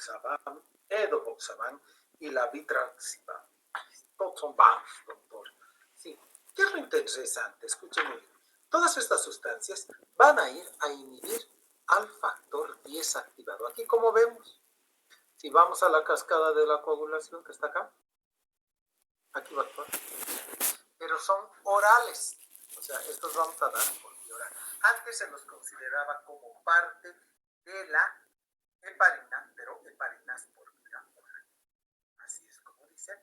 rivaroxaban, edoboxaban y la vitraxaban. Todos son vamos, doctor. Sí. ¿Qué es lo interesante? Escúcheme bien. Todas estas sustancias van a ir a inhibir al factor 10 activado. Aquí, como vemos, si vamos a la cascada de la coagulación que está acá, aquí va a actuar. Pero son orales. O sea, estos vamos a dar por vía oral. Antes se los consideraba como parte de la heparina, pero heparinas por vía oral. Así es como dicen.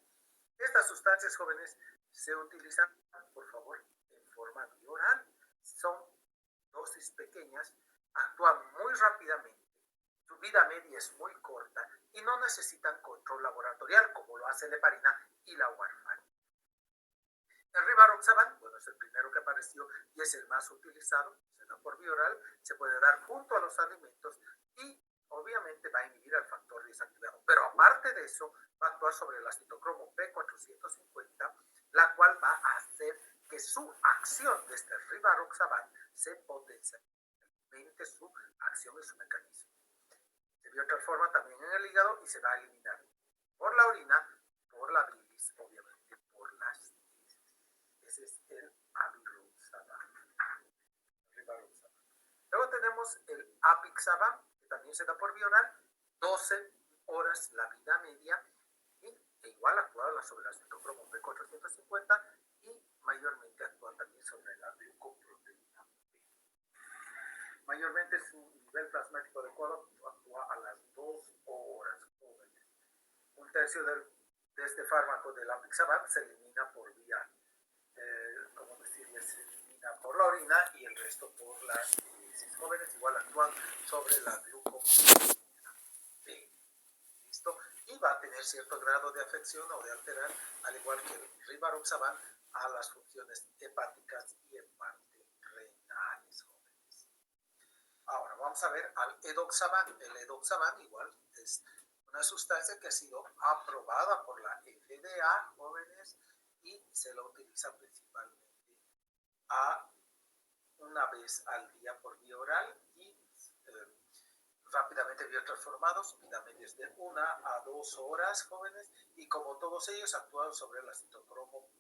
Estas sustancias, jóvenes, se utilizan, por favor, en forma bioral. Son dosis pequeñas, actúan muy rápidamente, su vida media es muy corta y no necesitan control laboratorial como lo hace la heparina y la warfarin. El rivaroxaban, bueno, es el primero que apareció y es el más utilizado, se da por vía oral, se puede dar junto a los alimentos y obviamente va a inhibir al factor 10 activado. Pero aparte de eso, va a actuar sobre el citocromo P450, la cual va a hacer que su acción de este rivaroxaban se potencie, su acción y su mecanismo. Se transforma también en el hígado y se va a eliminar por la orina, por la bilis, obviamente por las heces. Ese es el rivaroxaban. Luego tenemos el apixaban, que también se da por vía oral, 12 horas la vida media, y igual actúa sobre el citocromo P450 y mayormente actúa también sobre la glucoproteína B. Mayormente su nivel plasmático adecuado actúa a las 2 horas, jóvenes. Un tercio de este fármaco del apixaban se elimina por vía, se elimina por la orina y el resto por las heces. Jóvenes igual actúan sobre la glucoproteína B. ¿Listo? Y va a tener cierto grado de afección o de alterar, al igual que el rivaroxaban, a las funciones hepáticas y en parte renales, jóvenes. Ahora vamos a ver al edoxaban. El edoxaban igual es una sustancia que ha sido aprobada por la FDA, jóvenes, y se la utiliza principalmente a una vez al día por vía oral y rápidamente biotransformados, vida media de 1 a 2 horas, jóvenes, y como todos ellos actúan sobre el citocromo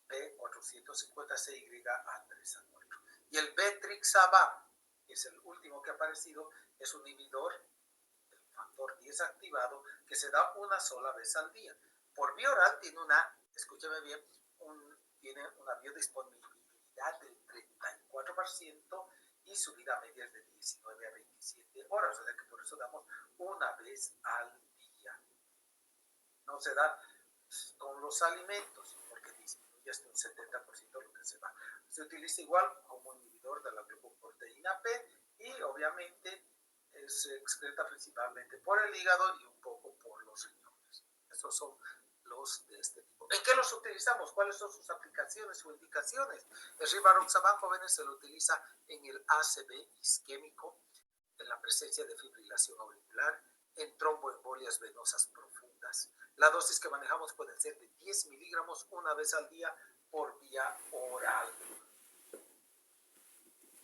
P450CYA3A4. Y el betrixaban, que es el último que ha aparecido, es un inhibidor del factor 10 activado que se da una sola vez al día. Por vía oral tiene una, escúcheme bien, tiene una biodisponibilidad del 34% y su vida media es de 19 a 27 horas, o sea que por eso damos una vez al día. No se da con los alimentos, porque disminuye hasta un 70% lo que se va. Se utiliza igual como inhibidor de la glucoproteína P y obviamente se excreta principalmente por el hígado y un poco por los riñones. Estos son los de este tipo. ¿En qué los utilizamos? ¿Cuáles son sus aplicaciones o indicaciones? El rivaroxaban, jóvenes, se lo utiliza en el ACV isquémico, en la presencia de fibrilación auricular, en tromboembolias venosas profundas. La dosis que manejamos puede ser de 10 miligramos una vez al día por vía oral.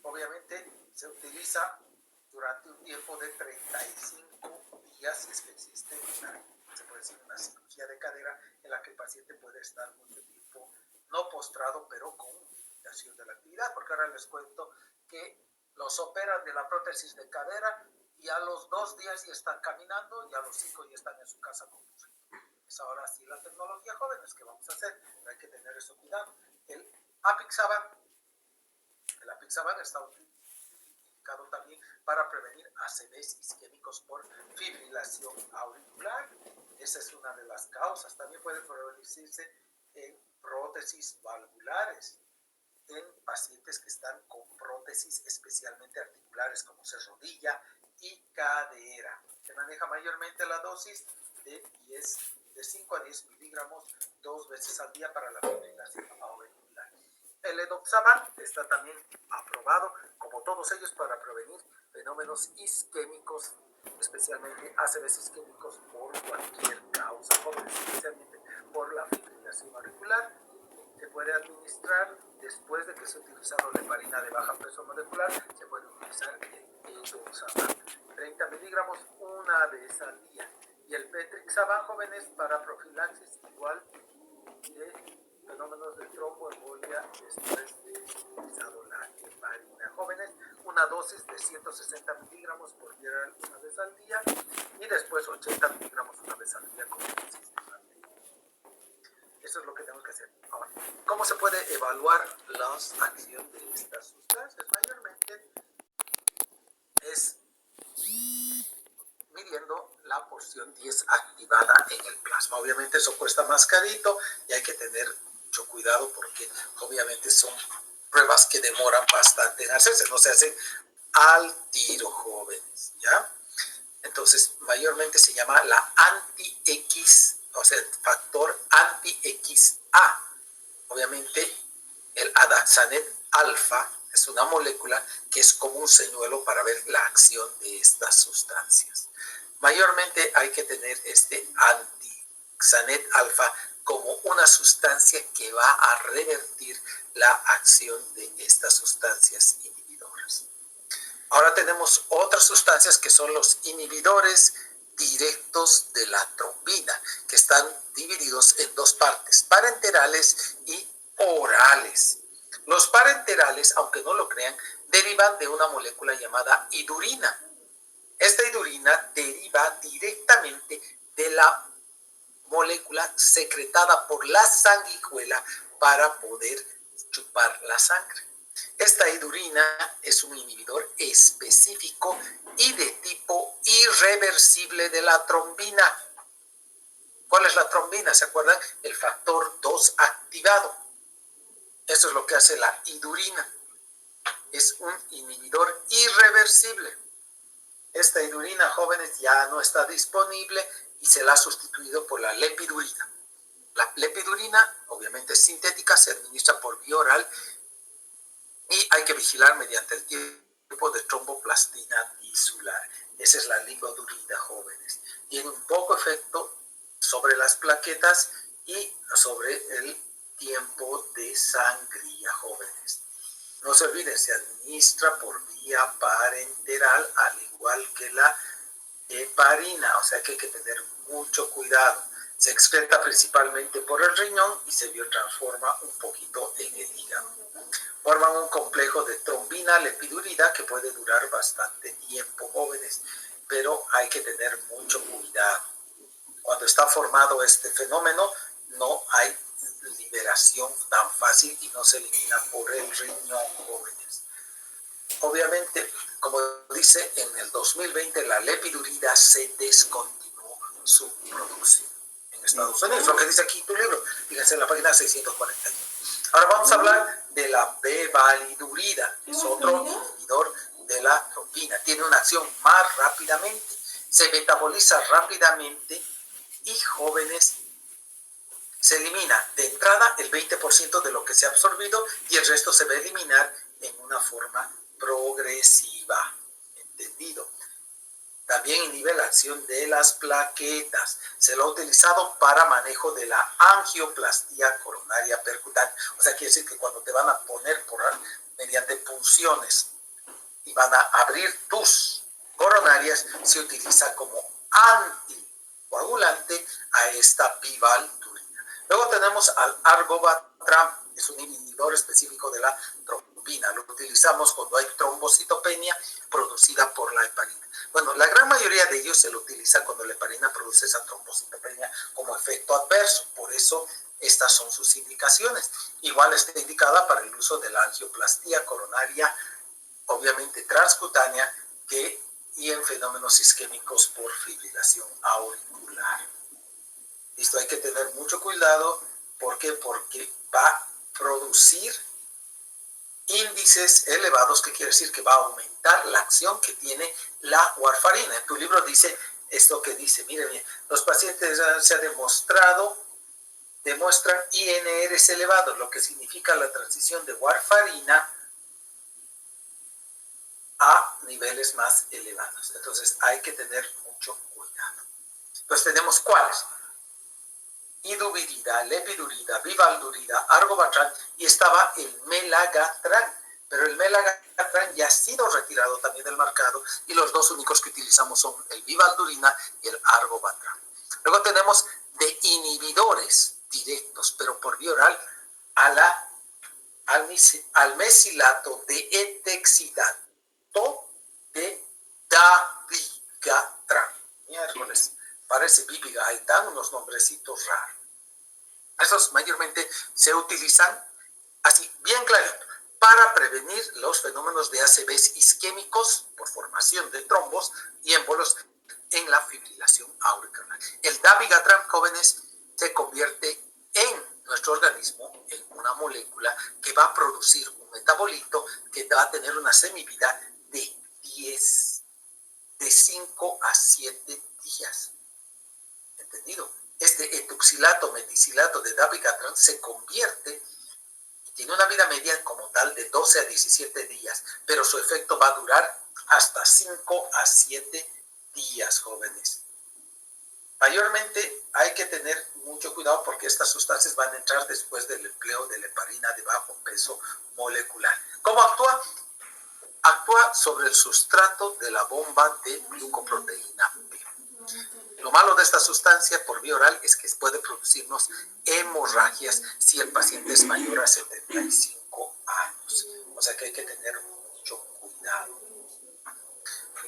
Obviamente se utiliza durante un tiempo de 35 días si es que existe se puede decir una cirugía de cadera en la que el paciente puede estar mucho tiempo no postrado pero con limitación de la actividad, porque ahora les cuento que los operan de la prótesis de cadera y a los 2 días ya están caminando y a los 5 ya están en su casa conduciendo. Es ahora sí la tecnología, jóvenes, que vamos a hacer, pero hay que tener eso cuidado. El apixaban está indicado también para prevenir ACVs isquémicos por fibrilación auricular. Esa es una de las causas. También puede producirse en prótesis valvulares, en pacientes que están con prótesis especialmente articulares como se rodilla y cadera. Se maneja mayormente la dosis de 5 a 10 miligramos 2 veces al día para la fibrilación auricular. El edoxaban está también aprobado, como todos ellos, para prevenir fenómenos isquémicos, especialmente ACVs isquémicos por cualquier causa, especialmente por la fibrilación auricular. Se puede administrar después de que se ha utilizado la heparina de baja peso molecular, se puede utilizar el edoxaban, 30 miligramos una vez al día. Y el petrixaban, jóvenes, para profilaxis igual de fenómenos de tromboembolia después de utilizado la heparina. Jóvenes, una dosis de 160 miligramos por viral una vez al día y después 80 miligramos una vez al día con un sistema de... Eso es lo que tenemos que hacer. Ahora, ¿cómo se puede evaluar la acción de estas sustancias? Mayormente es midiendo la porción 10 activada en el plasma. Obviamente eso cuesta más carito y hay que tener mucho cuidado porque obviamente son pruebas que demoran bastante en hacerse, no se hacen al tiro, jóvenes, ¿ya? Entonces, mayormente se llama la anti-X, o sea, el factor anti-XA. Obviamente, el adaxanet alfa es una molécula que es como un señuelo para ver la acción de estas sustancias. Mayormente hay que tener este anti-xanet alfa como una sustancia que va a revertir la acción de estas sustancias inhibidoras. Ahora tenemos otras sustancias que son los inhibidores directos de la trombina, que están divididos en dos partes, parenterales y orales. Los parenterales, aunque no lo crean, derivan de una molécula llamada idurina. Esta idurina deriva directamente de la molécula secretada por la sanguijuela para poder chupar la sangre. Esta idurina es un inhibidor específico y de tipo irreversible de la trombina. ¿Cuál es la trombina? ¿Se acuerdan? El factor 2 activado. Eso es lo que hace la idurina. Es un inhibidor irreversible. Esta idurina, jóvenes, ya no está disponible y se la ha sustituido por la lepidurina. La lepidurina, obviamente es sintética, se administra por vía oral y hay que vigilar mediante el tipo de tromboplastina tisular. Esa es la ligodurina, jóvenes. Tiene un poco efecto sobre las plaquetas y sobre el tiempo de sangría, jóvenes. No se olviden, se administra por vía parenteral, al igual que la heparina, o sea que hay que tener mucho cuidado. Se excreta principalmente por el riñón y se biotransforma un poquito en el hígado. Forman un complejo de trombina, lepidurida, que puede durar bastante tiempo, jóvenes, pero hay que tener mucho cuidado. Cuando está formado este fenómeno, no hay liberación tan fácil y no se elimina por el riñón, jóvenes. Obviamente, como dice, en el 2020 la lepidurida se descontinuó su producción en Estados Unidos. Lo que dice aquí tu libro, fíjense en la página 641. Ahora vamos a hablar de la bevalidurida, que es otro inhibidor de la trombina. Tiene una acción más rápidamente, se metaboliza rápidamente y, jóvenes, se elimina de entrada el 20% de lo que se ha absorbido y el resto se va a eliminar en una forma progresiva. ¿Entendido? También inhibe la acción de las plaquetas. Se lo ha utilizado para manejo de la angioplastía coronaria percutánea. O sea, quiere decir que cuando te van a poner mediante punciones y van a abrir tus coronarias, se utiliza como anticoagulante a esta bivalturina. Luego tenemos al argobatram, es un inhibidor específico de la trombina. Lo utilizamos cuando hay trombocitopenia producida por la heparina. Bueno, la gran mayoría de ellos se lo utiliza cuando la heparina produce esa trombocitopenia como efecto adverso. Por eso estas son sus indicaciones. Igual está indicada para el uso de la angioplastía coronaria, obviamente transcutánea, y en fenómenos isquémicos por fibrilación auricular. Listo, hay que tener mucho cuidado. ¿Por qué? Porque va a producir índices elevados, que quiere decir que va a aumentar la acción que tiene la warfarina. En tu libro dice esto que dice, miren bien, los pacientes se ha demuestran INRs elevados, lo que significa la transición de warfarina a niveles más elevados. Entonces hay que tener mucho cuidado. Entonces tenemos ¿cuáles? iduvirida, lepidurida, bivaldurida, argobatran y estaba el melagatran. Pero el melagatran ya ha sido retirado también del mercado y los dos únicos que utilizamos son el bivaldurina y el argobatran. Luego tenemos de inhibidores directos, pero por vía oral, al mesilato de etexidato de dabigatran. Miércoles, parece bíblica, hay tan unos nombrecitos raros. Esos mayormente se utilizan así, bien clarito, para prevenir los fenómenos de ACVs isquémicos por formación de trombos y émbolos en la fibrilación auricular. El dabigatran, jóvenes, se convierte en nuestro organismo en una molécula que va a producir un metabolito que va a tener una semivida de 5 a 7 días. ¿Entendido? Este etuxilato, meticilato de dabigatran se convierte y tiene una vida media como tal de 12 a 17 días, pero su efecto va a durar hasta 5 a 7 días, jóvenes. Mayormente hay que tener mucho cuidado porque estas sustancias van a entrar después del empleo de la heparina de bajo peso molecular. ¿Cómo actúa? Actúa sobre el sustrato de la bomba de glucoproteína B. Lo malo de esta sustancia por vía oral es que puede producirnos hemorragias si el paciente es mayor a 75 años. O sea que hay que tener mucho cuidado.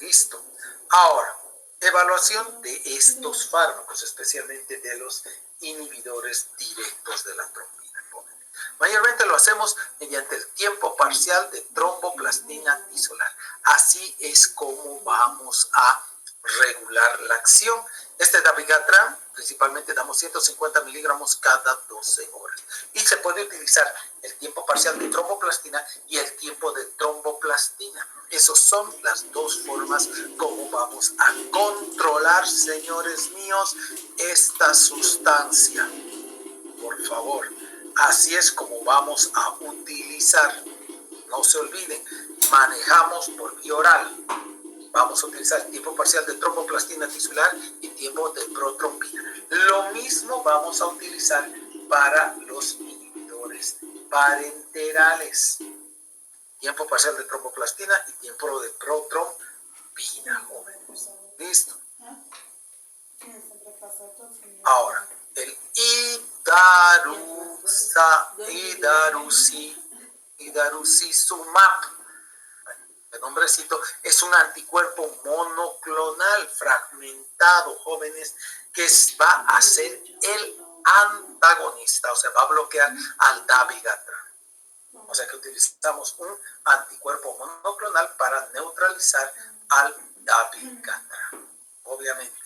Listo. Ahora, evaluación de estos fármacos, especialmente de los inhibidores directos de la trombina. Mayormente lo hacemos mediante el tiempo parcial de tromboplastina tisular. Así es como vamos a regular la acción. Este dabigatran, principalmente damos 150 miligramos cada 12 horas. Y se puede utilizar el tiempo parcial de tromboplastina y el tiempo de tromboplastina. Esas son las dos formas como vamos a controlar, señores míos, esta sustancia. Por favor, así es como vamos a utilizar. No se olviden, manejamos por vía oral. Vamos a utilizar el tiempo parcial de tromboplastina tisular y tiempo de protrombina. Lo mismo vamos a utilizar para los inhibidores parenterales. Tiempo parcial de tromboplastina y tiempo de protrombina, jóvenes. ¿Listo? Ahora, el idarucizumab, el nombrecito, es un anticuerpo monoclonal fragmentado, jóvenes, que va a ser el antagonista, o sea, va a bloquear al dabigatran. O sea que utilizamos un anticuerpo monoclonal para neutralizar al dabigatran. Obviamente,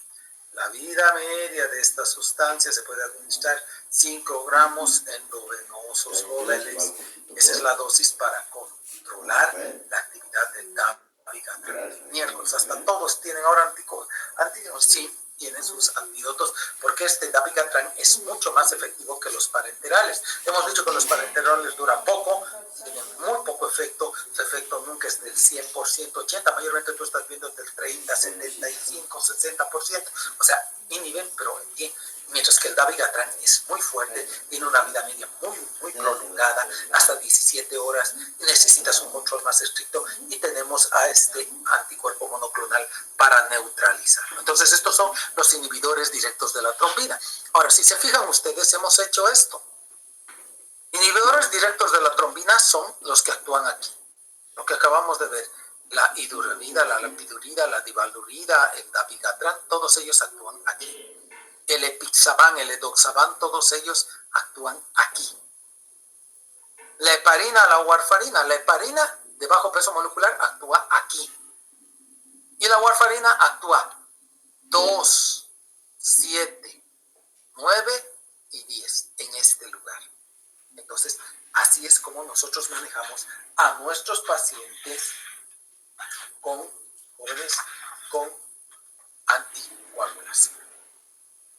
la vida media de esta sustancia se puede administrar 5 gramos endovenosos, jóvenes. Esa es la dosis para controlar la actividad del dabigatran. Miércoles, hasta todos tienen ahora antídotos, sí, tienen sus antídotos, porque este dabigatran es mucho más efectivo que los parenterales. Hemos dicho que los parenterales duran poco, tienen muy poco efecto, su efecto nunca es del 100%, 80%, mayormente tú estás viendo del 30%, 75%, 60%, o sea, inhiben, pero bien. Mientras que el dabigatran es muy fuerte, tiene una vida media muy prolongada, hasta 17 horas, necesitas un control más estricto y tenemos a este anticuerpo monoclonal para neutralizarlo. Entonces, estos son los inhibidores directos de la trombina. Ahora, si se fijan ustedes, hemos hecho esto. Inhibidores directos de la trombina son los que actúan aquí, lo que acabamos de ver. La iduralida, la lepidurida, la divaldurida, el dabigatran, todos ellos actúan aquí. El epixaban, el edoxaban, todos ellos actúan aquí. La heparina, la warfarina. La heparina de bajo peso molecular actúa aquí. Y la warfarina actúa 2, 7, 9 y 10 en este lugar. Entonces, así es como nosotros manejamos a nuestros pacientes con jóvenes con anticoagulación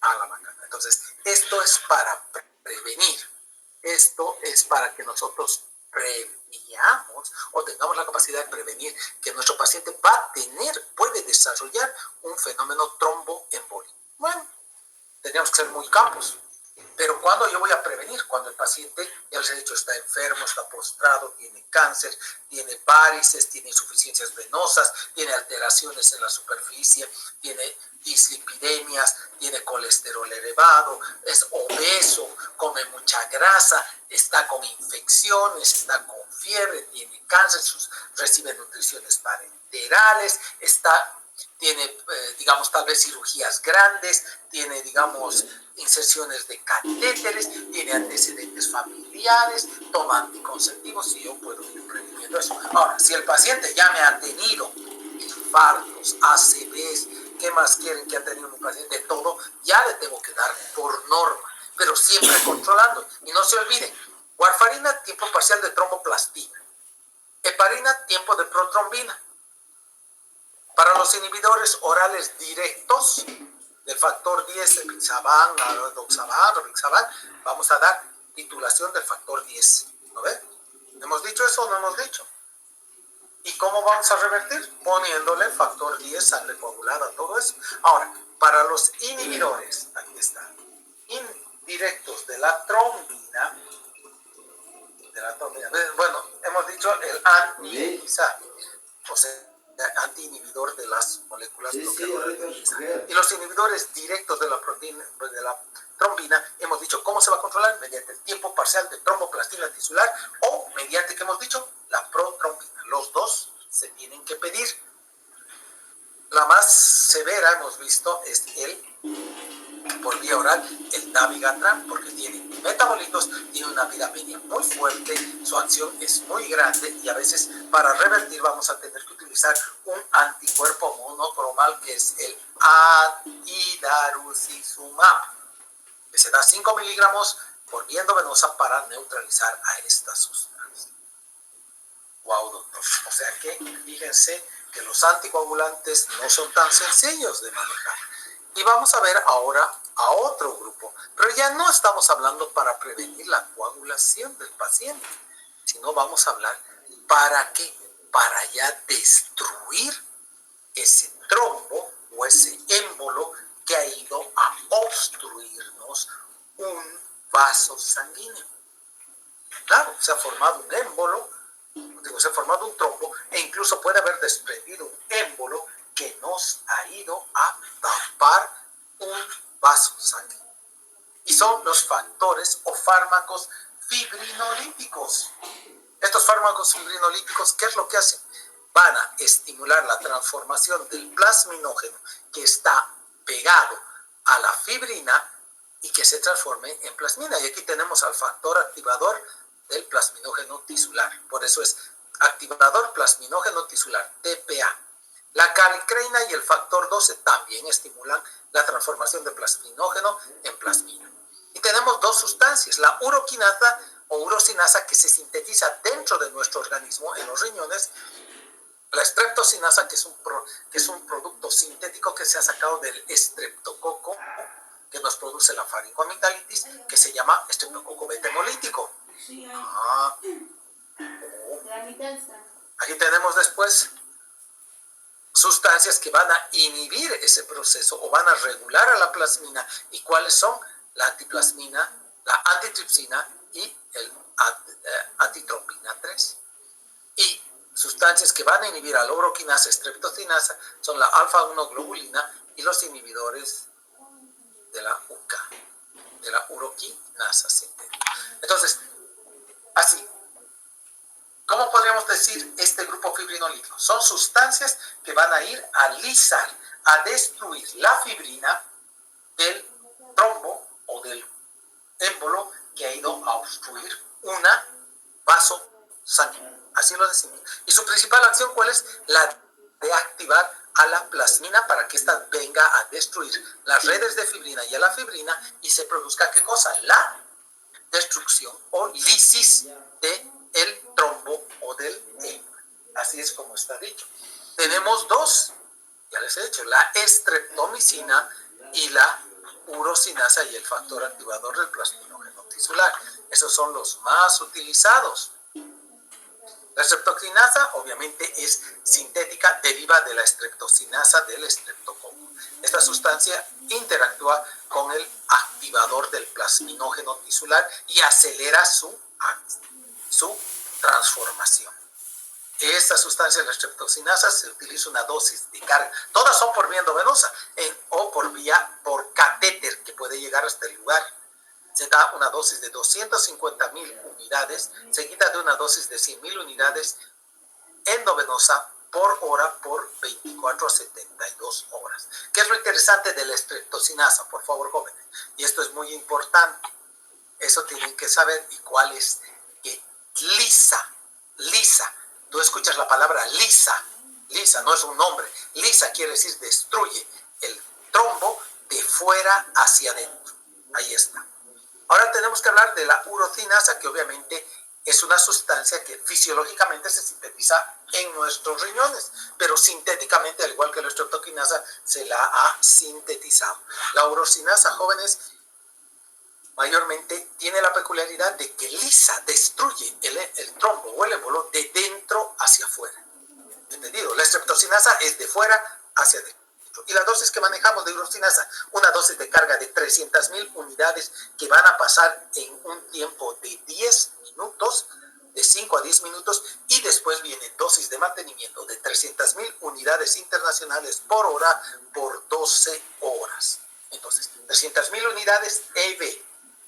a la macana. Entonces, esto es para prevenir. Esto es para que nosotros preveamos o tengamos la capacidad de prevenir que nuestro paciente puede desarrollar un fenómeno tromboembólico. Bueno, tendríamos que ser muy capos. Pero ¿cuándo yo voy a prevenir? Cuando el paciente, ya les he dicho, está enfermo, está postrado, tiene cáncer, tiene varices, tiene insuficiencias venosas, tiene alteraciones en la superficie, tiene dislipidemias, tiene colesterol elevado, es obeso, come mucha grasa, está con infecciones, está con fiebre, tiene cáncer, recibe nutriciones parenterales, tiene, digamos, tal vez cirugías grandes, tiene, digamos, inserciones de catéteres, tiene antecedentes familiares, toma anticonceptivos y yo puedo ir previniendo eso. Ahora, si el paciente ya me ha tenido infartos, ACVs, ¿qué más quieren que ha tenido mi paciente? De todo, ya le tengo que dar por norma, pero siempre controlando. Y no se olviden, warfarina, tiempo parcial de tromboplastina, heparina, tiempo de protrombina. Para los inhibidores orales directos del factor 10, Epixaban, Doxaban, Robixaban, vamos a dar titulación del factor 10. ¿No ven? ¿Hemos dicho eso o no hemos dicho? ¿Y cómo vamos a revertir? Poniéndole factor 10, sangre coagulada, todo eso. Ahora, para los inhibidores, aquí está, indirectos de la trombina, bueno, hemos dicho el anti-ELISA, o sea, antiinhibidor de las moléculas bloqueadoras de ELISA. Y los inhibidores directos de la proteína, de la trombina, hemos dicho cómo se va a controlar mediante el tiempo parcial de tromboplastina tisular o mediante, que hemos dicho, la protrombina. Los dos se tienen que pedir. La más severa, hemos visto, es por vía oral, el dabigatran, porque tiene metabolitos, tiene una vida media muy fuerte, su acción es muy grande y a veces para revertir vamos a tener que utilizar un anticuerpo monocromal que es el idarucizumab, que se da 5 miligramos por vía endovenosa para neutralizar a esta sustancia. Wow, doctor. O sea que fíjense que los anticoagulantes no son tan sencillos de manejar. Y vamos a ver ahora a otro grupo, pero ya no estamos hablando para prevenir la coagulación del paciente, sino vamos a hablar para qué, para ya destruir ese trombo o ese émbolo que ha ido a obstruirnos un vaso sanguíneo. Claro, se ha formado un émbolo, se ha formado un trombo e incluso puede haber desprendido un émbolo que nos ha ido a tapar un vaso sanguíneo. Y son los factores o fármacos fibrinolíticos. Estos fármacos fibrinolíticos, ¿qué es lo que hacen? Van a estimular la transformación del plasminógeno que está pegado a la fibrina y que se transforme en plasmina. Y aquí tenemos al factor activador del plasminógeno tisular. Por eso es activador plasminógeno tisular, TPA. La calicreina y el factor 12 también estimulan la transformación de plasminógeno en plasmina. Y tenemos dos sustancias, la uroquinasa o urosinasa, que se sintetiza dentro de nuestro organismo, en los riñones, la streptosinasa, que es un producto sintético que se ha sacado del estreptococo, que nos produce la faringoamigdalitis, que se llama estreptococo beta hemolítico. Aquí tenemos después sustancias que van a inhibir ese proceso o van a regular a la plasmina. ¿Y cuáles son? La antiplasmina, la antitripsina y el antitrombina 3. Y sustancias que van a inhibir a la uroquinasa, streptocinasa, son la alfa-1 globulina y los inhibidores de la UCA, de la uroquinasa sintética. Entonces, así, ¿cómo podríamos decir este grupo fibrinolítico? Son sustancias que van a ir a lisar, a destruir la fibrina del trombo o del émbolo que ha ido a obstruir un vaso sanguíneo. Así lo decimos. Y su principal acción, ¿cuál es? La de activar a la plasmina para que ésta venga a destruir las redes de fibrina y a la fibrina y se produzca, ¿qué cosa? La destrucción o lisis del trombo o del émbolo. Así es como está dicho. Tenemos dos, ya les he dicho, la estreptomicina y la urosinasa y el factor activador del plasminógeno tisular. Esos son los más utilizados. La streptokinasa obviamente es sintética, deriva de la streptocinasa del estreptococo. Esta sustancia interactúa con el activador del plasminógeno tisular y acelera su transformación. Esta sustancia, la streptocinasa, se utiliza una dosis de carga. Todas son por vía endovenosa o por catéter, que puede llegar hasta el lugar. Se da una dosis de 250.000 unidades, seguida de una dosis de 100.000 unidades endovenosa por hora por 24 a 72 horas. ¿Qué es lo interesante de la streptocinasa? Por favor, jóvenes. Y esto es muy importante. Eso tienen que saber. ¿Y cuál es? Que lisa. Tú escuchas la palabra lisa no es un nombre. Lisa quiere decir destruye el trombo de fuera hacia adentro. Ahí está. Ahora tenemos que hablar de la urocinasa, que obviamente es una sustancia que fisiológicamente se sintetiza en nuestros riñones, pero sintéticamente, al igual que la streptokinasa, se la ha sintetizado. La urocinasa, jóvenes, mayormente tiene la peculiaridad de que lisa, destruye el trombo o el émbolo de dentro hacia afuera. ¿Entendido? La streptocinasa es de fuera hacia adentro. Y la dosis que manejamos de urocinasa, una dosis de carga de 300.000 unidades que van a pasar en un tiempo de 10 minutos, de 5 a 10 minutos, y después viene dosis de mantenimiento de 300.000 unidades internacionales por hora por 12 horas. Entonces, 300.000 unidades EV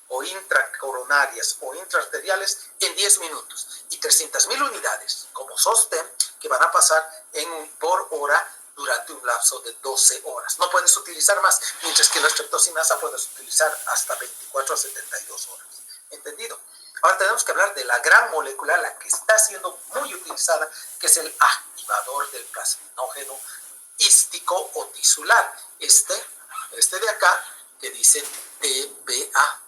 o intracoronarias o intraarteriales en 10 minutos y 300.000 unidades como sostén que van a pasar por hora durante un lapso de 12 horas. No puedes utilizar más, mientras que la streptocinasa puedes utilizar hasta 24 a 72 horas. ¿Entendido? Ahora tenemos que hablar de la gran molécula, la que está siendo muy utilizada, que es el activador del plasminógeno hístico o tisular. Este de acá, que dice TBA,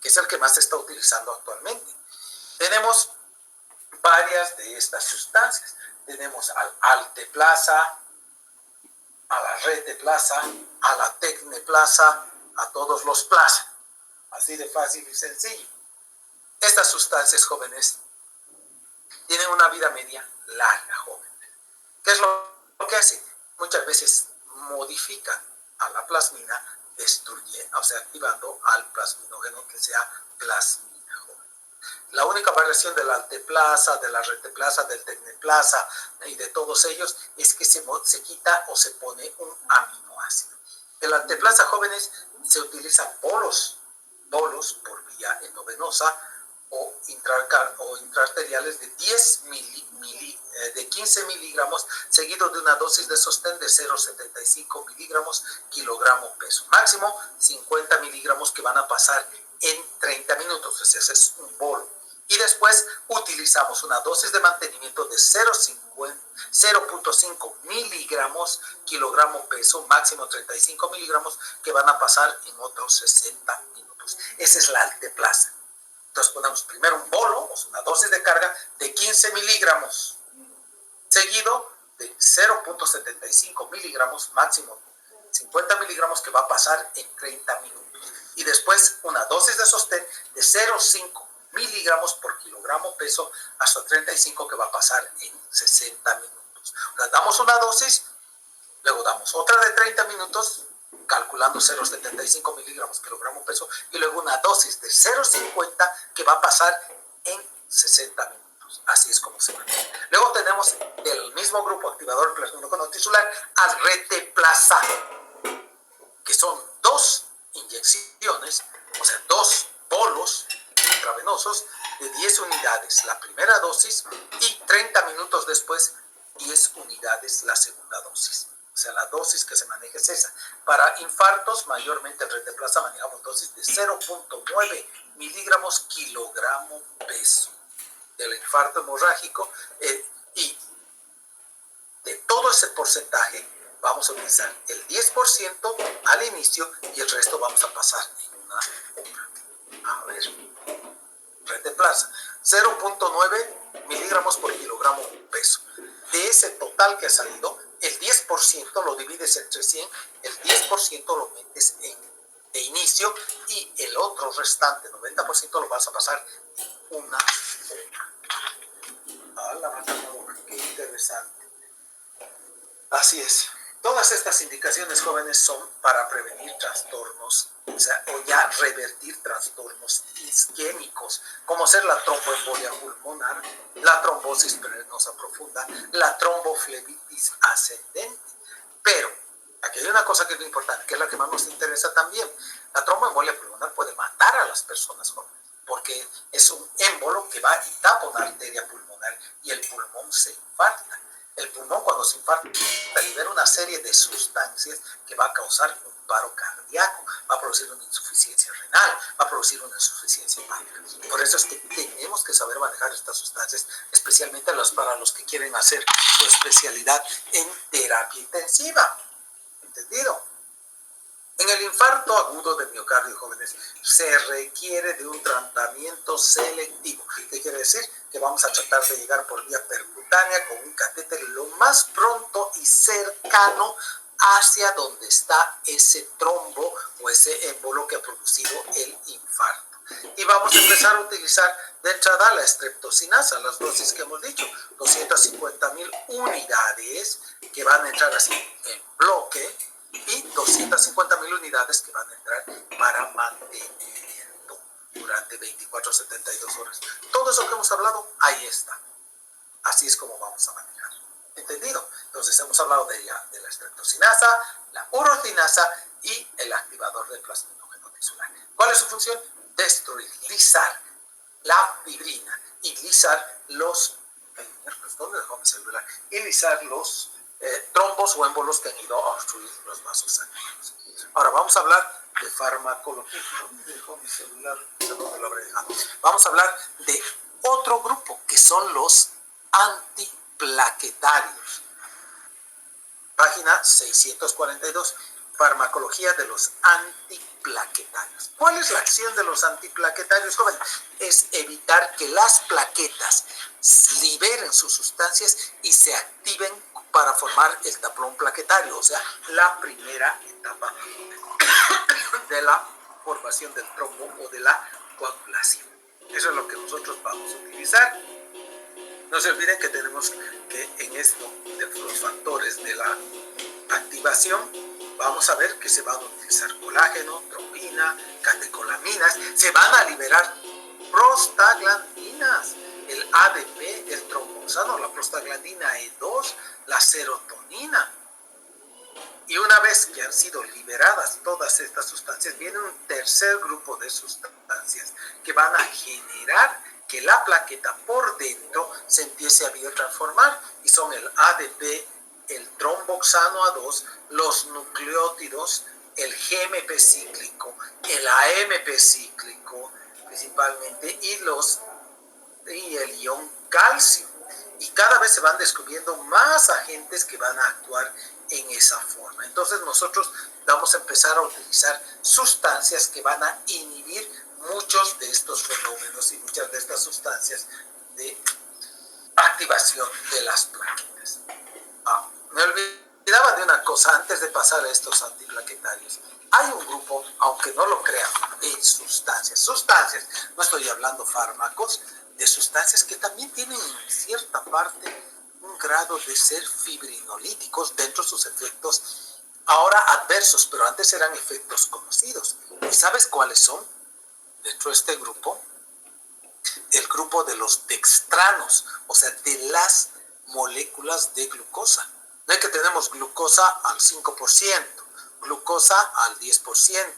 que es el que más se está utilizando actualmente. Tenemos varias de estas sustancias. Tenemos al alteplasa, a la reteplasa, a la tecneplasa, a todos los plasa. Así de fácil y sencillo. Estas sustancias, jóvenes, tienen una vida media larga, jóvenes. ¿Qué es lo que hacen? Muchas veces modifican a la plasmina, activando al plasminógeno que sea plasmina, jóvenes. La única variación de la alteplasa, de la reteplasa, del tecneplasa y de todos ellos es que se quita o se pone un aminoácido. En la alteplasa, jóvenes, se utilizan bolos por vía endovenosa o intraarteriales de 15 miligramos, seguido de una dosis de sostén de 0,75 miligramos kilogramo peso. Máximo 50 miligramos que van a pasar en 30 minutos. Ese es un bolo. Y después utilizamos una dosis de mantenimiento de 0,5 miligramos kilogramo peso, máximo 35 miligramos, que van a pasar en otros 60 minutos. Esa es la alteplasa. Entonces ponemos primero un bolo, o sea, una dosis de carga de 15 miligramos, seguido de 0,75 miligramos, máximo 50 miligramos, que va a pasar en 30 minutos. Y después una dosis de sostén de 0,5 miligramos por kilogramo peso hasta 35, que va a pasar en 60 minutos. O sea, damos una dosis, luego damos otra de 30 minutos, calculando 0,75 miligramos kilogramo peso, y luego una dosis de 0,50 que va a pasar en 60 minutos. Así es como se maneja. Luego tenemos del mismo grupo activador plasminógeno tisular al reteplasa, que son 2 inyecciones, o sea, 2 bolos intravenosos de 10 unidades la primera dosis, y 30 minutos después 10 unidades la segunda dosis. O sea, la dosis que se maneja es esa. Para infartos, mayormente el reteplasa manejamos dosis de 0,9 miligramos kilogramo peso del infarto hemorrágico, y de todo ese porcentaje vamos a utilizar el 10% al inicio y el resto vamos a pasar en una hora. A ver, reteplasa, 0,9 miligramos por kilogramo peso. De ese total que ha salido, el 10% lo divides entre 100, el 10% lo metes de inicio, y el otro restante, 90%, lo vas a pasar en una hora. ¡Hala, qué interesante! Así es. Todas estas indicaciones, jóvenes, son para prevenir trastornos, o ya revertir trastornos isquémicos, como ser la tromboembolia pulmonar, la trombosis venosa profunda, la tromboflebitis ascendente. Pero aquí hay una cosa que es muy importante, que es la que más nos interesa también. La tromboembolia pulmonar puede matar a las personas jóvenes, porque es un émbolo que va y tapa una arteria pulmonar y el pulmón se infarta. El pulmón, cuando se infarta, libera una serie de sustancias que va a causar un paro cardíaco, va a producir una insuficiencia renal, va a producir una insuficiencia hepática. Por eso es que tenemos que saber manejar estas sustancias, especialmente para los que quieren hacer su especialidad en terapia intensiva. ¿Entendido? En el infarto agudo de miocardio, jóvenes, se requiere de un tratamiento selectivo. ¿Qué quiere decir? Que vamos a tratar de llegar por vía percutánea con un catéter lo más pronto y cercano hacia donde está ese trombo o ese émbolo que ha producido el infarto. Y vamos a empezar a utilizar de entrada la streptocinasa, las dosis que hemos dicho, 250,000 unidades que van a entrar así en bloque, y 250,000 unidades que van a entrar para mantenimiento durante 24 a 72 horas. Todo eso que hemos hablado, ahí está. Así es como vamos a manejar. ¿Entendido? Entonces hemos hablado de la streptocinasa, la urocinasa y el activador del plasminógeno tisular. ¿Cuál es su función? Destruir, lisar la fibrina y lisar los... ¿Dónde dejó mi celular? Y lisar los trombos o émbolos que han ido a obstruir los vasos sanguíneos. Ahora vamos a hablar de farmacología. ¿Dónde dejó mi celular? ¿Dónde lo habré dejado? Vamos a hablar de otro grupo que son los antiplaquetarios. Página 642. Farmacología de los antiplaquetarios. ¿Cuál es la acción de los antiplaquetarios, jóvenes? Es evitar que las plaquetas liberen sus sustancias y se activen para formar el tablón plaquetario, o sea, la primera etapa de la formación del trombo o de la coagulación. Eso es lo que nosotros vamos a utilizar. No se olviden que tenemos que en esto de los factores de la activación, vamos a ver que se van a utilizar colágeno, trombina, catecolaminas, se van a liberar prostaglandinas, el ADP, el tromboxano, la prostaglandina E2, la serotonina. Y una vez que han sido liberadas todas estas sustancias, viene un tercer grupo de sustancias que van a generar que la plaqueta por dentro se empiece a biotransformar, y son el ADP, el tromboxano A2, los nucleótidos, el GMP cíclico, el AMP cíclico principalmente, y el ion calcio. Y cada vez se van descubriendo más agentes que van a actuar en esa forma. Entonces nosotros vamos a empezar a utilizar sustancias que van a inhibir muchos de estos fenómenos y muchas de estas sustancias de activación de las plaquetas. Me olvidaba de una cosa antes de pasar a estos antiplaquetarios. Hay un grupo, aunque no lo crean, de sustancias, no estoy hablando fármacos, de sustancias que también tienen en cierta parte un grado de ser fibrinolíticos dentro de sus efectos, ahora adversos, pero antes eran efectos conocidos. ¿Y sabes cuáles son? Dentro de este grupo, el grupo de los dextranos, o sea, de las moléculas de glucosa. No es que tenemos glucosa al 5%, glucosa al 10%,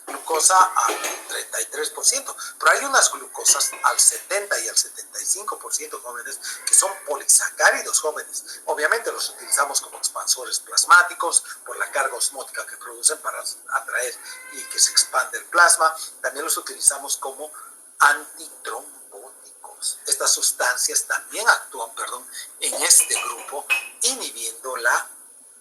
glucosa al 33%, pero hay unas glucosas al 70 y al 75%, jóvenes, que son polisacáridos, jóvenes. Obviamente los utilizamos como expansores plasmáticos por la carga osmótica que producen para atraer y que se expande el plasma. También los utilizamos como antitrombóticos. Estas sustancias también actúan, en este grupo, inhibiendo la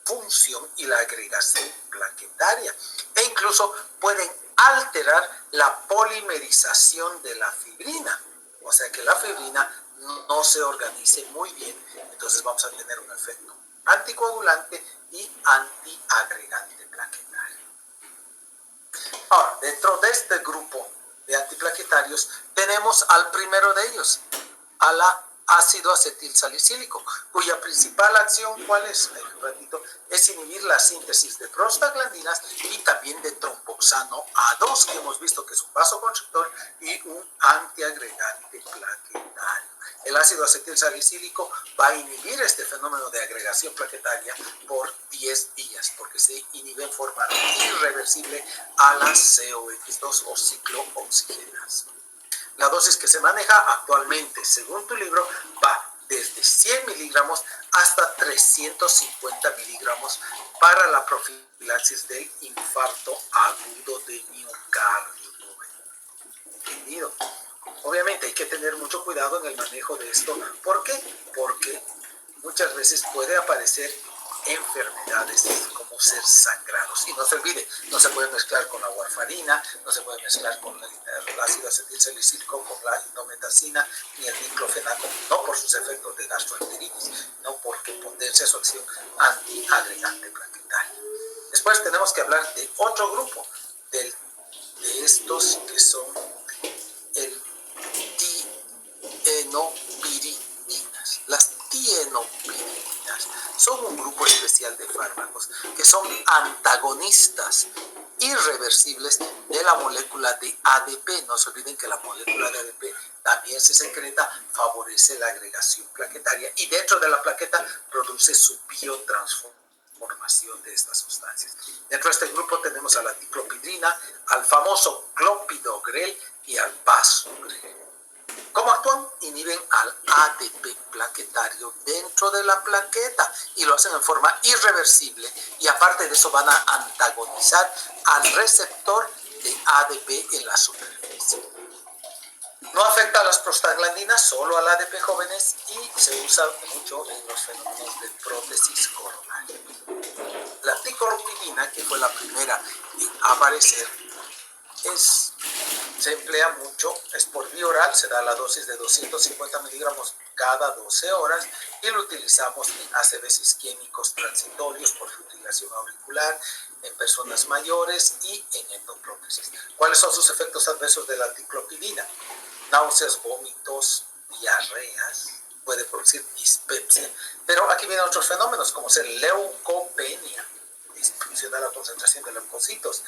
función y la agregación plaquetaria, e incluso pueden alterar la polimerización de la fibrina, o sea que la fibrina no se organice muy bien. Entonces vamos a tener un efecto anticoagulante y antiagregante plaquetario. Ahora, dentro de este grupo de antiplaquetarios tenemos al primero de ellos, a la ácido acetilsalicílico, cuya principal acción, ¿cuál es? Un ratito, es inhibir la síntesis de prostaglandinas y también de tromboxano A2, que hemos visto que es un vasoconstrictor y un antiagregante plaquetario. El ácido acetilsalicílico va a inhibir este fenómeno de agregación plaquetaria por 10 días, porque se inhibe en forma irreversible a la COX2 o ciclooxigenasa. La dosis que se maneja actualmente, según tu libro, va desde 100 miligramos hasta 350 miligramos para la profilaxis del infarto agudo de miocardio. ¿Entendido? Obviamente hay que tener mucho cuidado en el manejo de esto. ¿Por qué? Porque muchas veces puede aparecer enfermedades como ser sangrados. Y no se olvide, no se puede mezclar con la warfarina, no se puede mezclar con el ácido acetilsalicílico, con la indometacina ni el diclofenaco, no por sus efectos de gastroenteritis, no por potencia su acción antiagregante plaquetaria. Después tenemos que hablar de otro grupo de estos que son el tienopiridinas. Las tienopiridinas son un grupo especial de fármacos que son antagonistas irreversibles de la molécula de ADP. No se olviden que la molécula de ADP también se secreta, favorece la agregación plaquetaria y dentro de la plaqueta produce su biotransformación de estas sustancias. Dentro de este grupo tenemos a la diclopidrina, al famoso clopidogrel y al vasogrel. ¿Cómo actúan? Inhiben al ADP plaquetario dentro de la plaqueta y lo hacen en forma irreversible y aparte de eso van a antagonizar al receptor de ADP en la superficie. No afecta a las prostaglandinas, solo al ADP jóvenes y se usa mucho en los fenómenos de prótesis coronaria. La ticlopidina, que fue la primera en aparecer, se emplea mucho, es por vía oral, se da la dosis de 250 miligramos cada 12 horas y lo utilizamos en ACVs isquémicos transitorios por fibrilación auricular, en personas mayores y en endoprótesis. ¿Cuáles son sus efectos adversos de la ticlopidina? Náuseas, vómitos, diarreas, puede producir dispepsia, pero aquí vienen otros fenómenos como ser leucopenia, disminución de la concentración de leucocitos,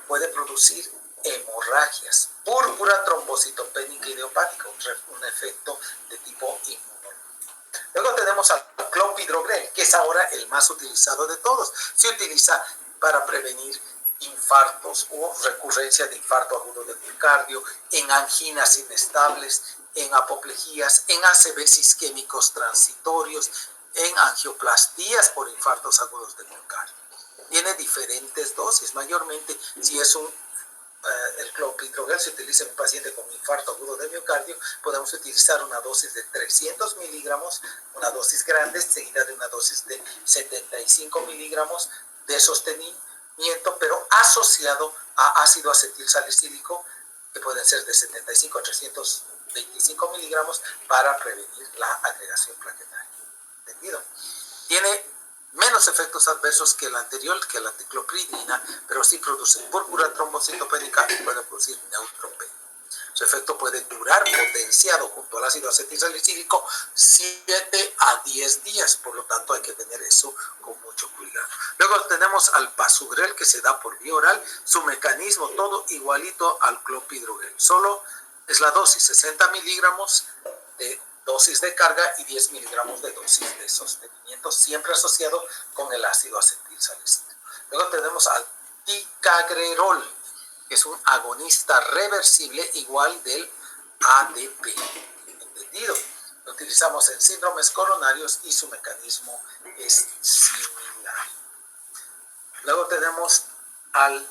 puede producir hemorragias, púrpura trombocitopénica idiopática, un efecto de tipo inmunológico. Luego tenemos al clopidogrel, que es ahora el más utilizado de todos. Se utiliza para prevenir infartos o recurrencia de infarto agudo del miocardio, en anginas inestables, en apoplejías, en ACVs isquémicos transitorios, en angioplastías por infartos agudos del miocardio. Tiene diferentes dosis, mayormente si es el clopidogrel se utiliza en un paciente con infarto agudo de miocardio, podemos utilizar una dosis de 300 miligramos, una dosis grande, seguida de una dosis de 75 miligramos de sostenimiento, pero asociado a ácido acetilsalicílico, que pueden ser de 75 a 325 miligramos para prevenir la agregación plaquetaria. ¿Entendido? Tiene menos efectos adversos que el anterior, que la ticlopidina, pero sí produce púrpura trombocitopénica y puede producir neutropenia. Su efecto puede durar potenciado junto al ácido acetilsalicílico 7 a 10 días, por lo tanto hay que tener eso con mucho cuidado. Luego tenemos al vasogrel, que se da por vía oral, su mecanismo todo igualito al clopidogrel, solo es la dosis 60 miligramos de dosis de carga y 10 miligramos de dosis de sostenimiento, siempre asociado con el ácido acetilsalicílico. Luego tenemos al ticagrelol, que es un agonista reversible igual del ADP. ¿Entendido? Lo utilizamos en síndromes coronarios y su mecanismo es similar. Luego tenemos al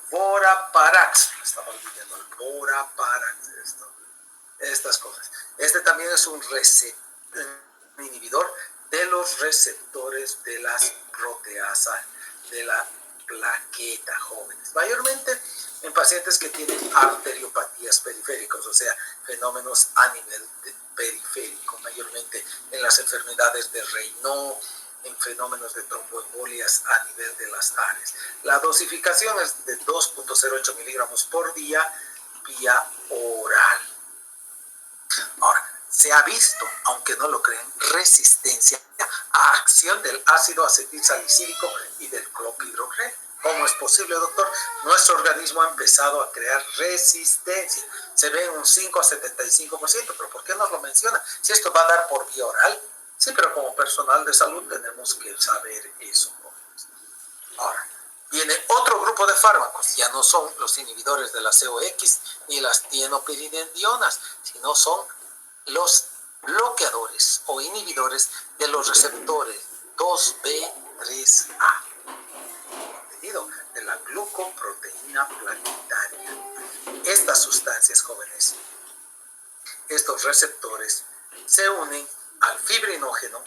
Voraparax, estaba olvidando el Voraparax, estas cosas. Este también es un inhibidor de los receptores de las proteasas de la plaqueta jóvenes, mayormente en pacientes que tienen arteriopatías periféricas, o sea, fenómenos a nivel periférico, mayormente en las enfermedades de Raynaud, en fenómenos de tromboembolias a nivel de las áreas. La dosificación es de 2.08 miligramos por día vía oral. Ahora, se ha visto, aunque no lo creen, resistencia a acción del ácido acetilsalicílico y del clopidogrel. ¿Cómo es posible, doctor? Nuestro organismo ha empezado a crear resistencia. Se ve en un 5 a 75%, pero ¿por qué nos lo menciona? Si esto va a dar por vía oral. Sí, pero como personal de salud tenemos que saber eso. Ahora, viene otro grupo de fármacos. Ya no son los inhibidores de la COX ni las tienopiridinonas, sino son los bloqueadores o inhibidores de los receptores 2B3A, contenido de la glucoproteína plaquetaria. Estas sustancias, jóvenes, estos receptores se unen al fibrinógeno,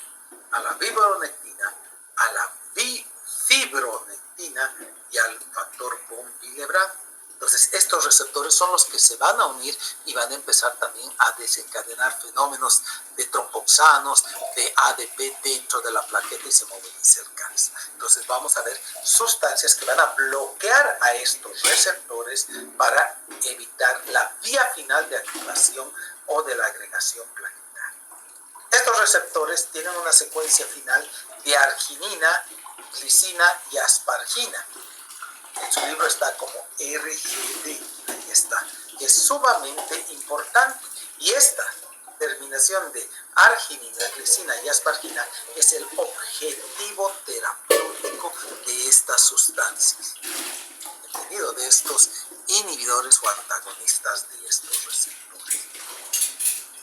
a la fibronectina, a la bifibronectina y al factor von Willebrand. Entonces, estos receptores son los que se van a unir y van a empezar también a desencadenar fenómenos de tromboxanos, de ADP dentro de la plaqueta y se moviliza el cáncer. Entonces, vamos a ver sustancias que van a bloquear a estos receptores para evitar la vía final de activación o de la agregación plaquetaria. Estos receptores tienen una secuencia final de arginina, glicina y aspargina. En su libro está como RGD, ahí está, que es sumamente importante. Y esta terminación de arginina, glicina y aspargina es el objetivo terapéutico de estas sustancias, entendido, de estos inhibidores o antagonistas de estos receptores.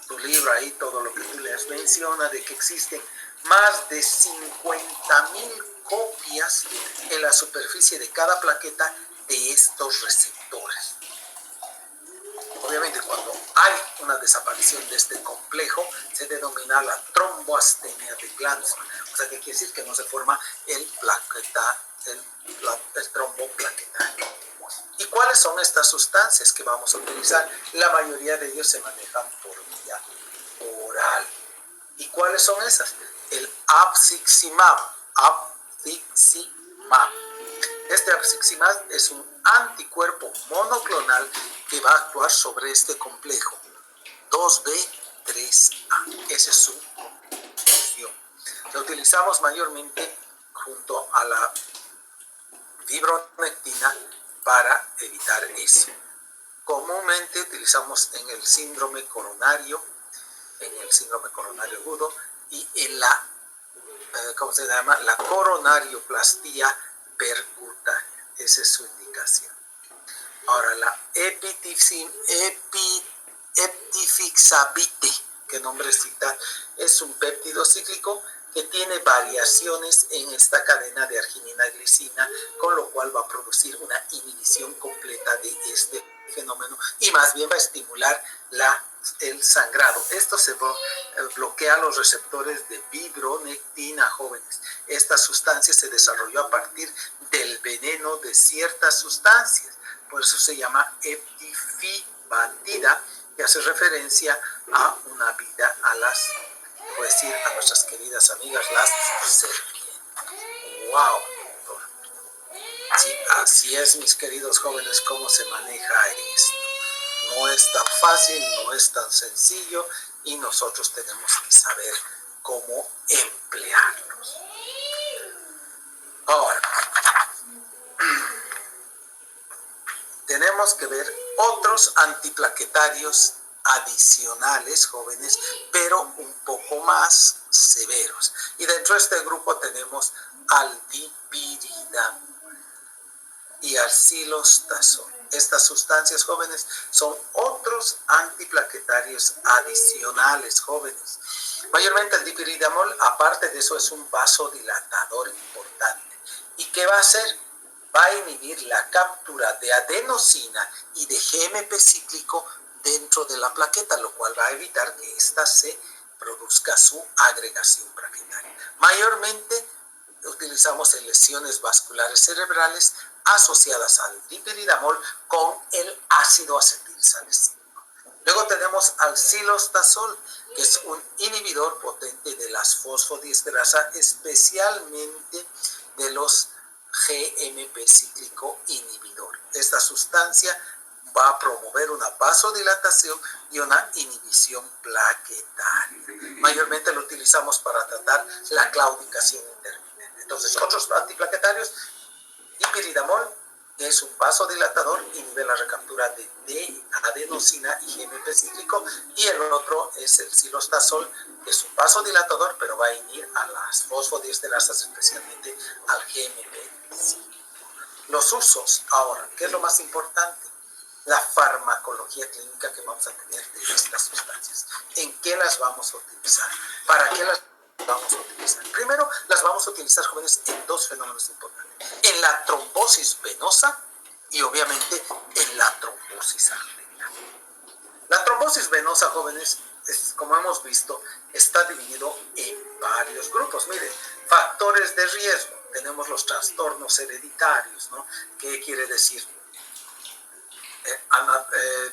Tu libro ahí, todo lo que tú leas, menciona de que existen más de 50,000 copias en la superficie de cada plaqueta de estos receptores. Obviamente, cuando hay una desaparición de este complejo, se denomina la tromboastemia de Glanzmann. O sea, que quiere decir que no se forma el trombo plaquetario. ¿Y cuáles son estas sustancias que vamos a utilizar? La mayoría de ellos se manejan por vía oral. ¿Y cuáles son esas? El abciximab. Este abciximab es un anticuerpo monoclonal que va a actuar sobre este complejo 2B3A. Esa es su función. Lo utilizamos mayormente junto a la fibronectina para evitar eso. Comúnmente utilizamos en el síndrome coronario agudo y en la ¿cómo se llama? La coronarioplastia percutánea. Esa es su indicación. Ahora, la eptifixabite, que nombrecita, es un péptido cíclico que tiene variaciones en esta cadena de arginina-glicina, con lo cual va a producir una inhibición completa de este fenómeno y más bien va a estimular el sangrado. Esto se bloquea los receptores de fibronectina, jóvenes. Esta sustancia se desarrolló a partir del veneno de ciertas sustancias. Por eso se llama eptifibantida, que hace referencia a una vida a nuestras queridas amigas, las serpientes. ¡Wow! Sí, así es, mis queridos jóvenes, cómo se maneja esto. No es tan fácil, no es tan sencillo y nosotros tenemos que saber cómo emplearlos. Ahora, tenemos que ver otros antiplaquetarios adicionales, jóvenes, pero un poco más severos. Y dentro de este grupo tenemos al dipiridamol y al silostazol. Estas sustancias, jóvenes, son otros antiplaquetarios adicionales, jóvenes. Mayormente el dipiridamol, aparte de eso, es un vasodilatador importante. ¿Y qué va a hacer? Va a inhibir la captura de adenosina y de GMP cíclico dentro de la plaqueta, lo cual va a evitar que ésta se produzca su agregación plaquetaria. Mayormente utilizamos en lesiones vasculares cerebrales asociadas al dipiridamol con el ácido acetilsalicílico. Luego tenemos al silostazol, que es un inhibidor potente de las fosfodiesterasa, especialmente de los GMP cíclico inhibidor. Esta sustancia va a promover una vasodilatación y una inhibición plaquetaria. Mayormente lo utilizamos para tratar la claudicación intermitente. Entonces, otros antiplaquetarios, dipiridamol, que es un vasodilatador, inhibe la recaptura de D-adenosina y GMP cíclico, y el otro es el cilostazol, que es un vasodilatador, pero va a inhibir a las fosfodiesterasas, especialmente al GMP cíclico. Los usos, ahora, ¿qué es lo más importante? La farmacología clínica que vamos a tener de estas sustancias. ¿En qué las vamos a utilizar? ¿Para qué las vamos a utilizar? Primero, las vamos a utilizar, jóvenes, en dos fenómenos importantes. En la trombosis venosa y, obviamente, en la trombosis arterial. La trombosis venosa, jóvenes, como hemos visto, está dividido en varios grupos. Miren, factores de riesgo. Tenemos los trastornos hereditarios, ¿no? ¿Qué quiere decir?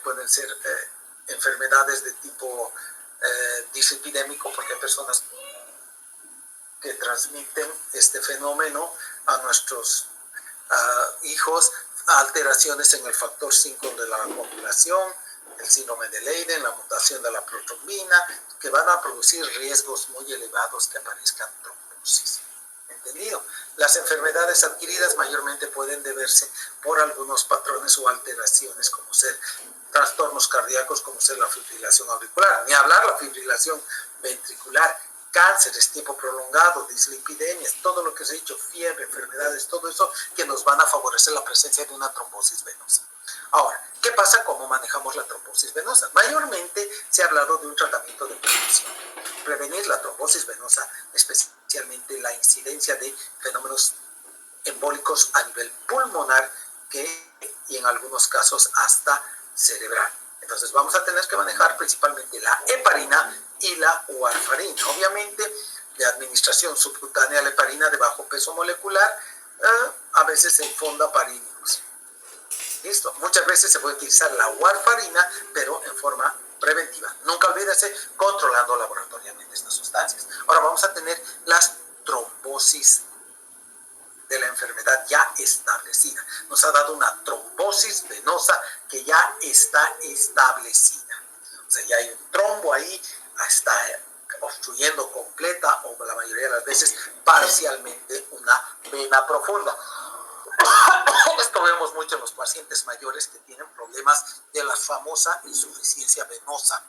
Pueden ser enfermedades de tipo dislipidémico, porque hay personas que transmiten este fenómeno a nuestros hijos, alteraciones en el factor 5 de la coagulación, el síndrome de Leiden, la mutación de la protrombina, que van a producir riesgos muy elevados que aparezcan trombosis. ¿Entendido? Las enfermedades adquiridas mayormente pueden deberse por algunos patrones o alteraciones, como ser trastornos cardíacos, como ser la fibrilación auricular, ni hablar la fibrilación ventricular, cánceres, tiempo prolongado, dislipidemias, todo lo que se ha dicho, fiebre, enfermedades, todo eso que nos van a favorecer la presencia de una trombosis venosa. Ahora, ¿qué pasa? ¿Cómo manejamos la trombosis venosa? Mayormente se ha hablado de un tratamiento de prevención. Prevenir la trombosis venosa, especialmente la incidencia de fenómenos embólicos a nivel pulmonar y en algunos casos hasta cerebral. Entonces vamos a tener que manejar principalmente la heparina y la warfarina. Obviamente, de administración subcutánea, la heparina de bajo peso molecular, a veces en fondaparínicos. ¿Listo? Muchas veces se puede utilizar la warfarina, pero en forma preventiva. Nunca olvídese, controlando laboratorialmente estas sustancias. Ahora vamos a tener las trombosis de la enfermedad ya establecida. Nos ha dado una trombosis venosa que ya está establecida. O sea, ya hay un trombo ahí, está obstruyendo completa o la mayoría de las veces parcialmente una vena profunda. Esto vemos mucho en los pacientes mayores que tienen problemas de la famosa insuficiencia venosa,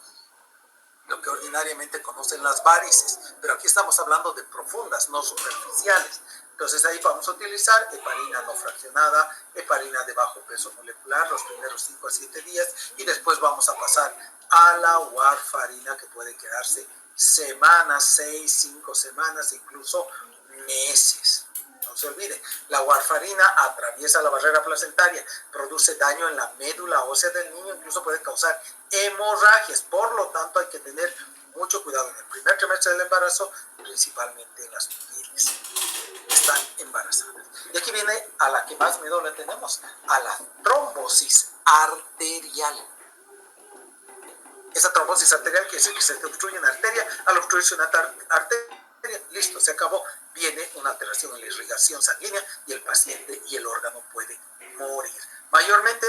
lo que ordinariamente conocen las varices, pero aquí estamos hablando de profundas, no superficiales. Entonces ahí vamos a utilizar heparina no fraccionada, heparina de bajo peso molecular los primeros 5 a 7 días, y después vamos a pasar a la warfarina, que puede quedarse semanas, 6, 5 semanas, incluso meses. No se olvide, la warfarina atraviesa la barrera placentaria, produce daño en la médula ósea del niño, incluso puede causar hemorragias. Por lo tanto, hay que tener mucho cuidado en el primer trimestre del embarazo, principalmente en las mujeres que están embarazadas. Y aquí viene a la que más miedo le tenemos, a la trombosis arterial. Esa trombosis arterial quiere decir que se te obstruye una arteria. Al obstruirse una arteria, listo, se acabó. Viene una alteración en la irrigación sanguínea y el paciente y el órgano puede morir. Mayormente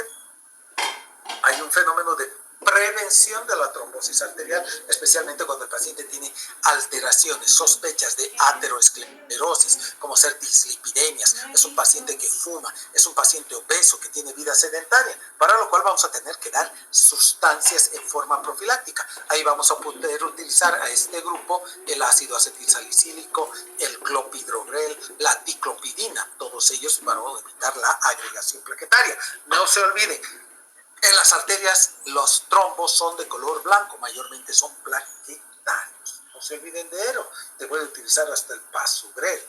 hay un fenómeno de prevención de la trombosis arterial, especialmente cuando el paciente tiene alteraciones, sospechas de aterosclerosis, como ser dislipidemias, es un paciente que fuma, es un paciente obeso que tiene vida sedentaria, para lo cual vamos a tener que dar sustancias en forma profiláctica. Ahí vamos a poder utilizar a este grupo el ácido acetilsalicílico, el clopidogrel, la diclopidina, todos ellos para evitar la agregación plaquetaria. No se olviden, en las arterias los trombos son de color blanco, mayormente son plaquetarios. No se olviden de ello. Se puede utilizar hasta el pasugrel.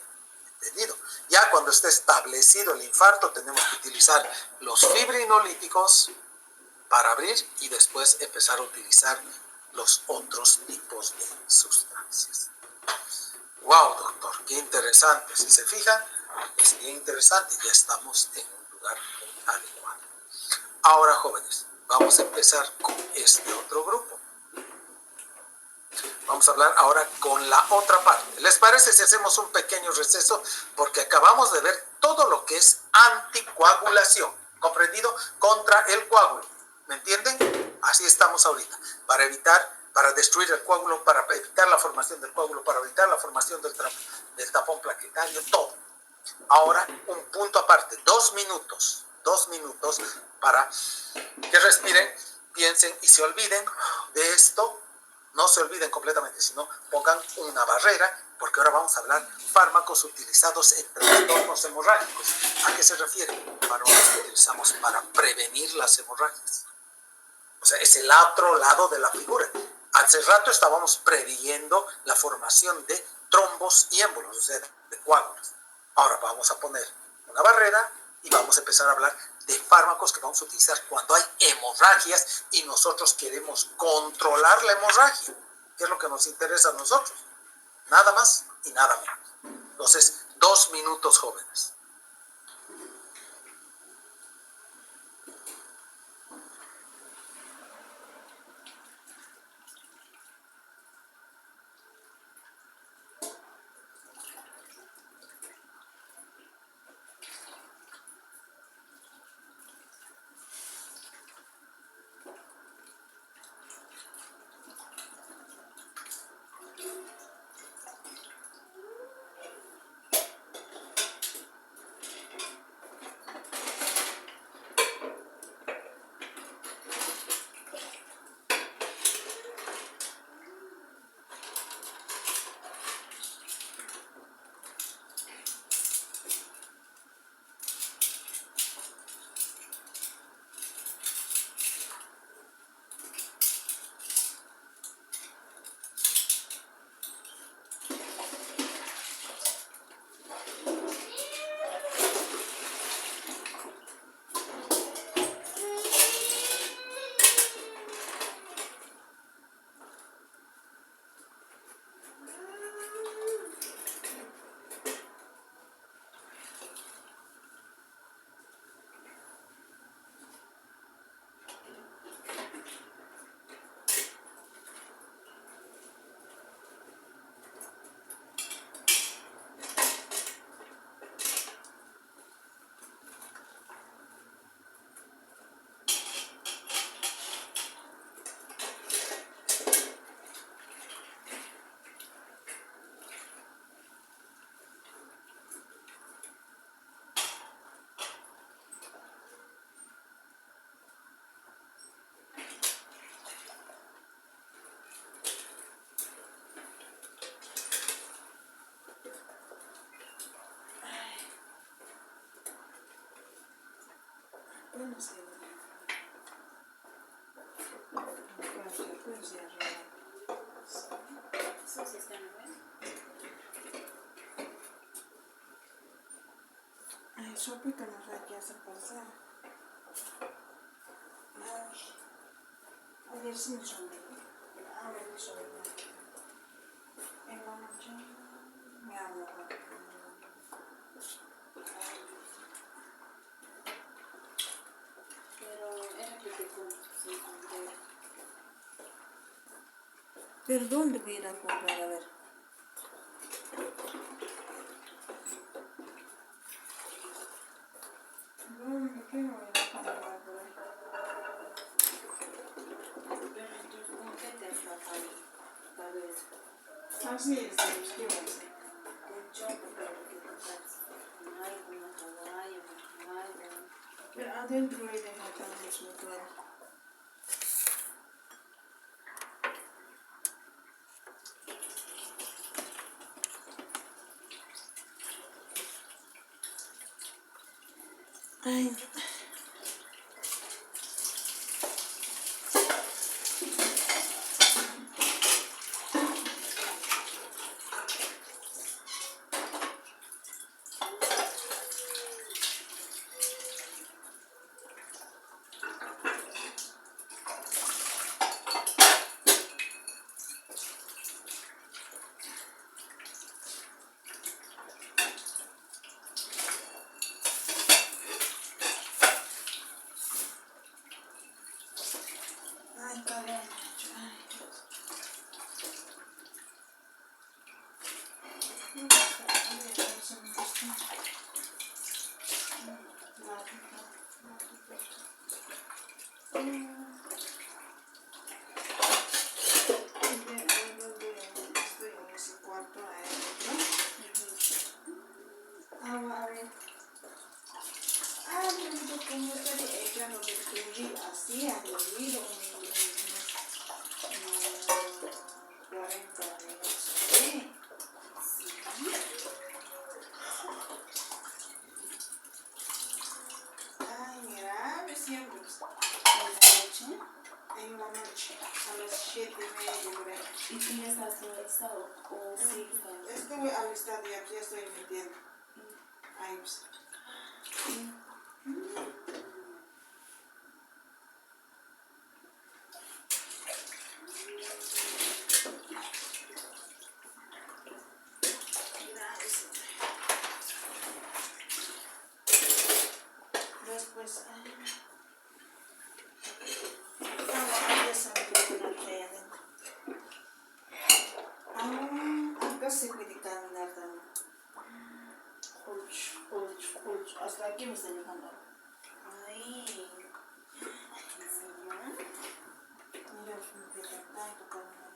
¿Entendido? Ya cuando esté establecido el infarto, tenemos que utilizar los fibrinolíticos para abrir y después empezar a utilizar los otros tipos de sustancias. ¡Wow, doctor! ¡Qué interesante! Si se fijan, es bien interesante. Ya estamos en un lugar muy adecuado. Ahora, jóvenes, vamos a empezar con este otro grupo. Vamos a hablar ahora con la otra parte. ¿Les parece si hacemos un pequeño receso? Porque acabamos de ver todo lo que es anticoagulación, comprendido, contra el coágulo. ¿Me entienden? Así estamos ahorita, para destruir el coágulo, para evitar la formación del coágulo, para evitar la formación del tapón plaquetario, todo. Ahora, un punto aparte, 2 minutos para que respiren, piensen y se olviden de esto. No se olviden completamente, sino pongan una barrera, porque ahora vamos a hablar fármacos utilizados en trastornos hemorrágicos. ¿A qué se refiere? Fármacos que utilizamos para prevenir las hemorragias. O sea, es el otro lado de la figura. Hace rato estábamos previendo la formación de trombos y émbolos, o sea, de coágulos. Ahora vamos a poner una barrera y vamos a empezar a hablar de fármacos que vamos a utilizar cuando hay hemorragias y nosotros queremos controlar la hemorragia, que es lo que nos interesa a nosotros. Nada más y nada menos. Entonces, 2 minutos, jóvenes. Sopita nos hay que hacer pasar. Ayer sí me sonó. Ahora me sonó. En la noche me hablo. Pero era que te sí, ¿Pero dónde voy a ir a comprar? A ver. ¿Dónde? ¿Qué no voy a ir a comprar por ahí? pero entonces, ¿con qué te has tapado? Tal vez Así es, ¿qué va a hacer? con choco, pero que te tapas con algo, una toalla, con algo. Pero adentro he dejado también su todo. Ay, está bien hecho. Ay, Dios. No está, a ver, eso me gusta. La pica. A ver. Yo como ella lo descubrí así, ha dormido unos 40 años. Sí. Ay, mira, recién en la noche, a las 7:30 por ahí. ¿Y tú ya estás organizado o sí? Estuve alistada y aquí estoy metiendo. Ahí está. Después, casi puede caminar también. Hasta aquí me está llegando. Ay. ¿En serio? Mira, me queda tanto caminar.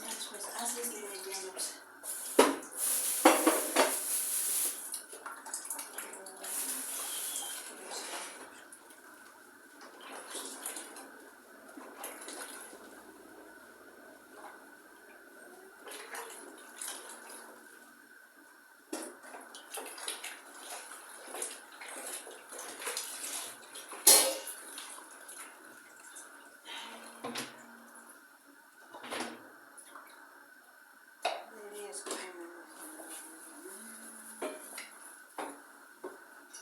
Después, haces de mediano.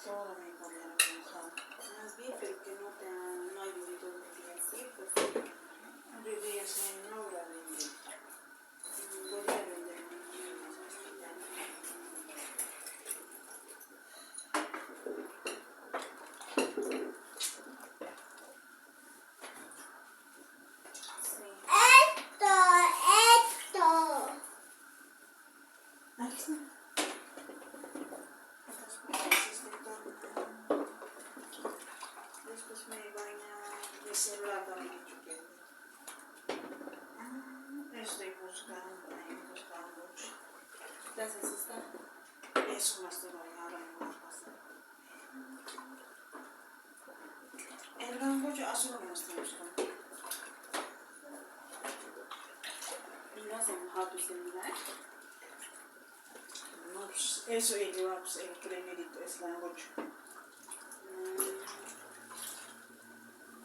Todo me cambiaron mojado. Más bien, pero que no ha vivido un día así, pues Vivía sin obra de podría vender en los hospitales. Sí. Aquí está. Después me baña de celular también. Estoy buscando, mucho. Gracias, está. Eso más te voy a dar más pasar. El rangocho azul no me estoy buscando. ¿Y no has mojado tu celular? No, pues, eso lleva pues, el primerito, es rangocho.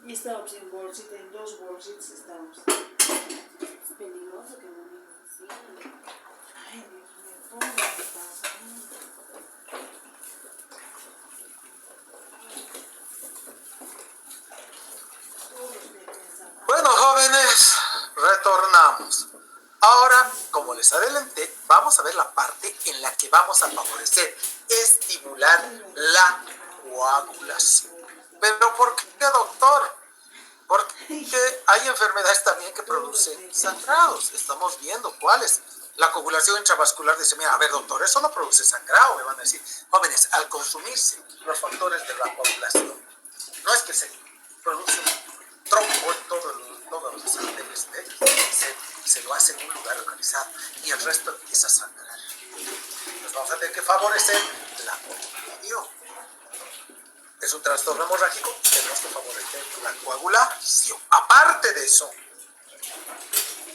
Y estábamos en bolsita, en 2 bolsitas estábamos. Es peligroso que no vengas así. Ay, Dios mío, todo me pasa. Todos me pensan. Bueno, jóvenes, retornamos. Ahora, como les adelanté, vamos a ver la parte en la que vamos a favorecer, estimular la coagulación. ¿Pero por qué, doctor? Porque hay enfermedades también que producen sangrados. Estamos viendo cuáles. La coagulación intravascular dice, mira, a ver, doctor, eso no produce sangrado. Me van a decir, jóvenes, al consumirse los factores de la coagulación, no es que se produce un trombo en todos los arterias, se lo hace en un lugar localizado y el resto empieza a sangrar. Entonces vamos a tener que favorecer la coagulación. Es un trastorno hemorrágico, tenemos que favorecer la coagulación. Aparte de eso,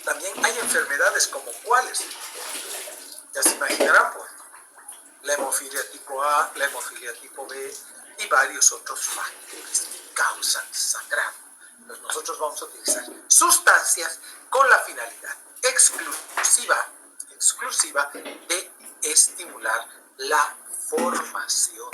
también hay enfermedades como cuáles. Ya se imaginarán, pues, la hemofilia tipo A, la hemofilia tipo B y varios otros factores que causan sangrado. Entonces nosotros vamos a utilizar sustancias con la finalidad exclusiva de estimular la formación